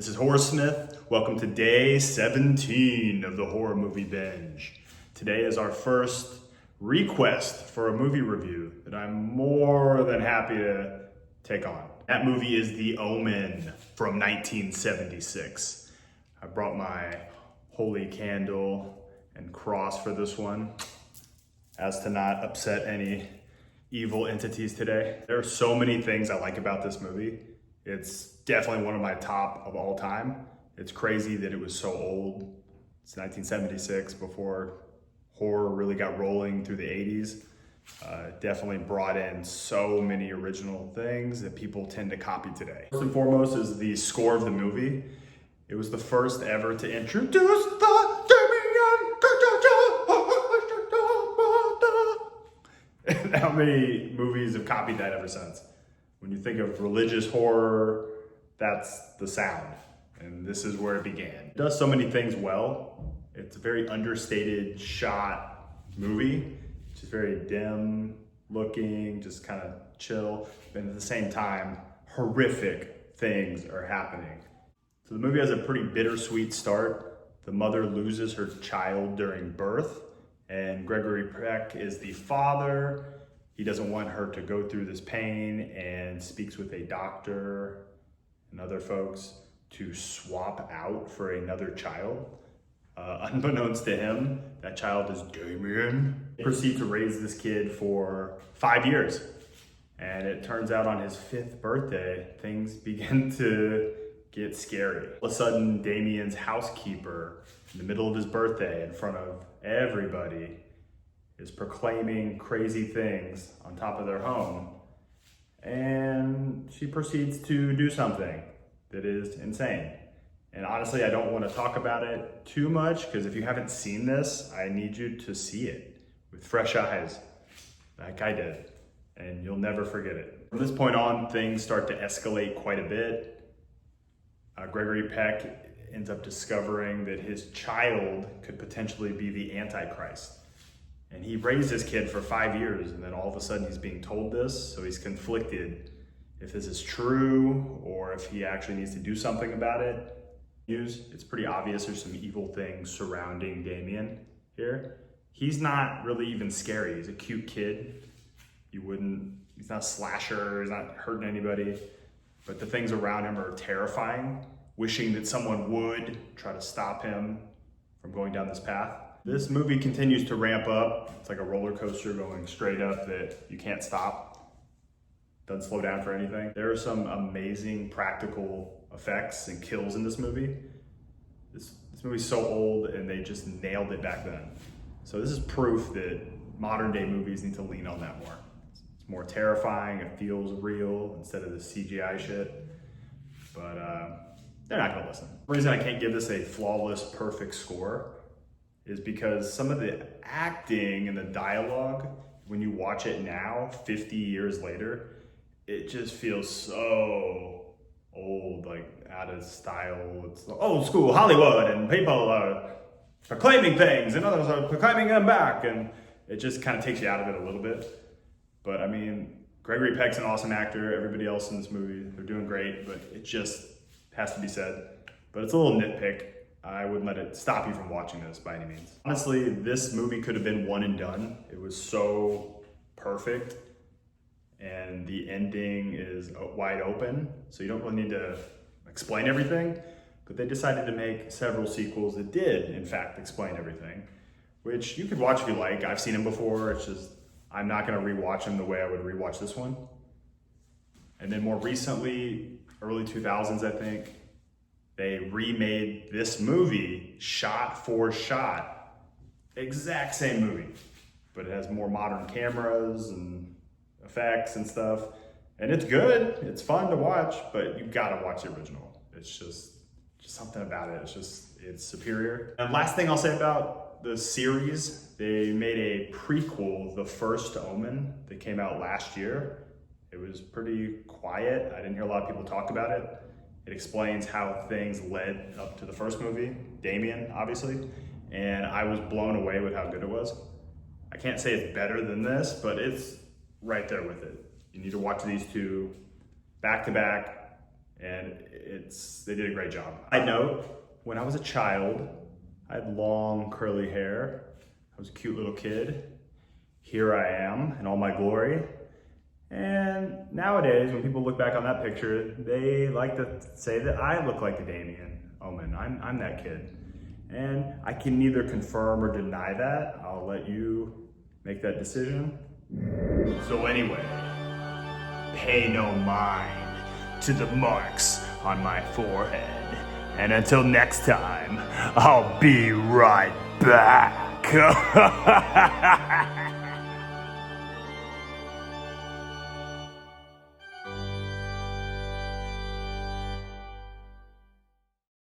is Horrorsmith. Welcome to day 17 of the horror movie binge. Today is our first request for a movie review that I'm more than happy to take on. That movie is The Omen from 1976. I brought my holy candle and cross for this one, as to not upset any evil entities today. There are so many things I like about this movie. It's definitely one of my top of all time. It's crazy that it was so old. It's 1976, before horror really got rolling through the 80s. Definitely brought in so many original things that people tend to copy today. First and foremost is the score of the movie. It was the first ever to introduce the Damien. How many movies have copied that ever since? When you think of religious horror, that's the sound. And this is where it began. It does so many things well. It's a very understated shot movie. It's just very dim looking, just kind of chill. And at the same time, horrific things are happening. So the movie has a pretty bittersweet start. The mother loses her child during birth, and Gregory Peck is the father. He doesn't want her to go through this pain and speaks with a doctor and other folks to swap out for another child. Unbeknownst to him, that child is Damien. They proceed to raise this kid for 5 years. And it turns out on his 5th birthday, things begin to get scary. All of a sudden, Damien's housekeeper, in the middle of his birthday, in front of everybody, is proclaiming crazy things on top of their home. And she proceeds to do something that is insane. And honestly, I don't want to talk about it too much, because if you haven't seen this, I need you to see it with fresh eyes, like I did, and you'll never forget it. From this point on, things start to escalate quite a bit. Gregory Peck ends up discovering that his child could potentially be the Antichrist. And he raised his kid for 5 years, and then all of a sudden he's being told this, so he's conflicted if this is true or if he actually needs to do something about it. It's pretty obvious there's some evil things surrounding Damien here. He's not really even scary. He's a cute kid. He's not a slasher, he's not hurting anybody, but the things around him are terrifying, wishing that someone would try to stop him from going down this path. This movie continues to ramp up. It's like a roller coaster going straight up that you can't stop. Doesn't slow down for anything. There are some amazing practical effects and kills in this movie. This movie's so old, and they just nailed it back then. So this is proof that modern day movies need to lean on that more. It's more terrifying, it feels real instead of the CGI shit. But they're not gonna listen. The reason I can't give this a flawless, perfect score is because some of the acting and the dialogue, when you watch it now, 50 years later, it just feels so old, like out of style. It's old school Hollywood, and people are proclaiming things and others are proclaiming them back, and it just kind of takes you out of it a little bit. But I mean, Gregory Peck's an awesome actor. Everybody else in this movie, they're doing great, but it just has to be said. But it's a little nitpick. I wouldn't let it stop you from watching this by any means. Honestly, this movie could have been one and done. It was so perfect, and the ending is wide open, so you don't really need to explain everything. But they decided to make several sequels that did, in fact, explain everything, which you could watch if you like. I've seen them before. It's just, I'm not gonna rewatch them the way I would rewatch this one. And then more recently, early 2000s, I think, they remade this movie shot for shot, exact same movie, but it has more modern cameras and effects and stuff. And it's good, it's fun to watch, but you gotta watch the original. It's just something about it, it's superior. And last thing I'll say about the series, they made a prequel, The First Omen, that came out last year. It was pretty quiet. I didn't hear a lot of people talk about it. It explains how things led up to the first movie, Damien, obviously, and I was blown away with how good it was. I can't say it's better than this, but it's right there with it. You need to watch these two back to back and they did a great job. I note, when I was a child, I had long curly hair. I was a cute little kid. Here I am in all my glory. And nowadays, when people look back on that picture, they like to say that I look like the Damien OMEN. I'm that kid. And I can neither confirm or deny that. I'll let you make that decision. So anyway, pay no mind to the marks on my forehead. And until next time, I'll be right back.